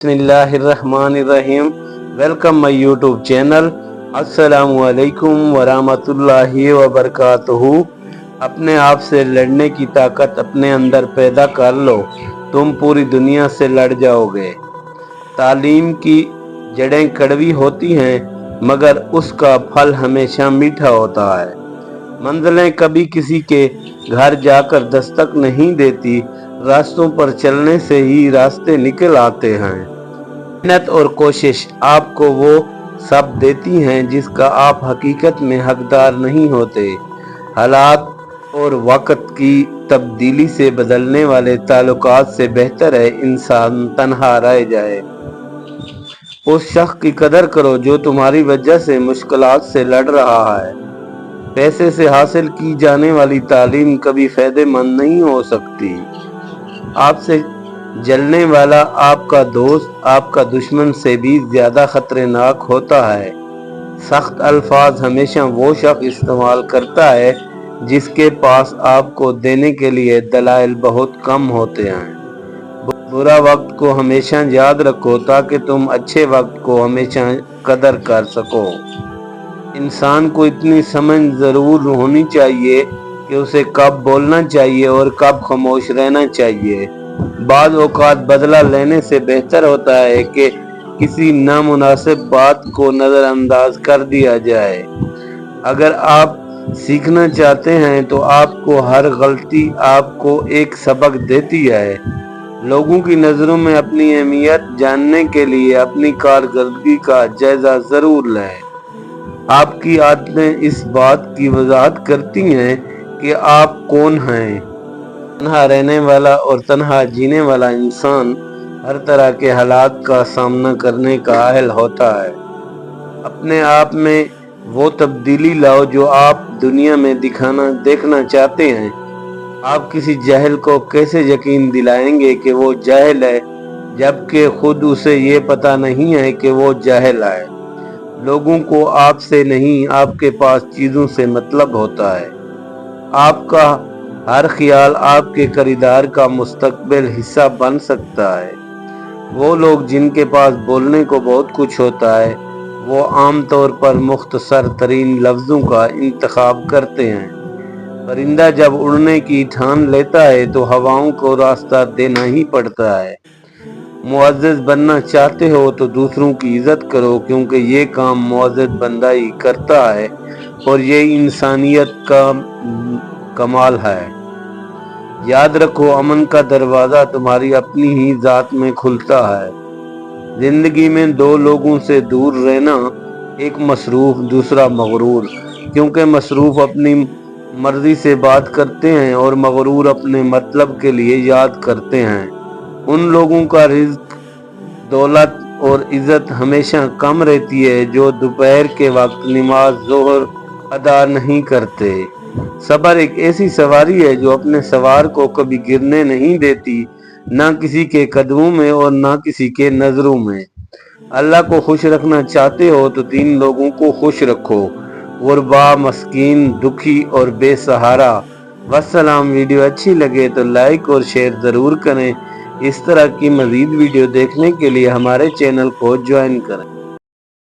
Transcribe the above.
बिस्मिल्लाहिर्रहमानिर्रहीम। Welcome my YouTube channel. अस्सलामुअलैकुम वरहमतुल्लाहि वबरकातुहू। अपने आप से लड़ने की ताकत अपने अंदर पैदा कर लो, तुम पूरी दुनिया से लड़ जाओगे। तालीम की जड़ें कड़वी होती हैं, मगर उसका फल हमेशा मीठा होता है। मंजिलें कभी किसी के घर जाकर दस्तक नहीं देती, रास्तों पर चलने से ही रास्ते निकल आते हैं। मेहनत और कोशिश आपको वो सब देती हैं जिसका आप हकीकत में हकदार नहीं होते। हालात और वक्त की तब्दीली से बदलने वाले ताल्लुकात से बेहतर है इंसान तन्हा रह जाए। उस शख्स की कदर करो जो तुम्हारी वजह से मुश्किलात से लड़ रहा है। पैसे से हासिल की जाने वाली तालीम कभी फायदेमंद नहीं हो सकती। आपसे जलने वाला आपका दोस्त आपका दुश्मन से भी ज्यादा खतरनाक होता है। सख्त अल्फाज हमेशा वो शख्स इस्तेमाल करता है जिसके पास आपको देने के लिए दलाइल बहुत कम होते हैं। बुरा वक्त को हमेशा याद रखो ताकि तुम अच्छे वक्त को हमेशा कदर कर सको। इंसान को इतनी समझ जरूर होनी चाहिए कि उसे कब बोलना चाहिए और कब खामोश रहना चाहिए। बाद औकात बदला लेने से बेहतर होता है कि किसी नामुनासिब बात को नज़रअंदाज कर दिया जाए। अगर आप सीखना चाहते हैं तो आपको हर गलती आपको एक सबक देती है। लोगों की नज़रों में अपनी अहमियत जानने के लिए अपनी कारकर्दगी का जायजा ज़रूर लें। आपकी आदतें इस बात की वजाहत करती हैं कि आप कौन हैं। तन्हा रहने वाला और तन्हा जीने वाला इंसान हर तरह के हालात का सामना करने का अहल होता है। अपने आप में वो तब्दीली लाओ जो आप दुनिया में देखना चाहते हैं। आप किसी जाहिल को कैसे यकीन दिलाएंगे कि वो जाहिल है, जबकि खुद उसे ये पता नहीं है कि वो जाहिल है। लोगों को आपसे नहीं, आपके पास चीज़ों से मतलब होता है। आपका हर ख्याल आपके खरीदार का मुस्तकबिल हिस्सा बन सकता है। वो लोग जिनके पास बोलने को बहुत कुछ होता है, वो आम तौर पर मुख्तसर तरीन लफ्ज़ों का इंतखाब करते हैं। परिंदा जब उड़ने की ठान लेता है तो हवाओं को रास्ता देना ही पड़ता है। मुअज़्ज़ज़ बनना चाहते हो तो दूसरों की इज्जत करो, क्योंकि ये काम मुअज़्ज़ज़ बंदा ही करता है और ये इंसानियत का कमाल है। याद रखो, अमन का दरवाज़ा तुम्हारी अपनी ही ज़ात में खुलता है। जिंदगी में दो लोगों से दूर रहना, एक मसरूफ दूसरा मगरूर, क्योंकि मसरूफ अपनी मर्जी से बात करते हैं और मगरूर अपने मतलब के लिए याद करते हैं। उन लोगों का रिज्क, दौलत और इज्जत हमेशा कम रहती है जो दोपहर के वक्त नमाज ज़ोहर अदा नहीं करते। सब्र एक ऐसी सवारी है जो अपने सवार को कभी गिरने नहीं देती, ना किसी के कदमों में और ना किसी के नजरों में। अल्लाह को खुश रखना चाहते हो तो तीन लोगों को खुश रखो: गुरबा, मस्कीन, दुखी और बेसहारा। वस्सलाम। वीडियो अच्छी लगे तो लाइक और शेयर ज़रूर करें। इस तरह की मज़ीद वीडियो देखने के लिए हमारे चैनल को ज्वाइन करें।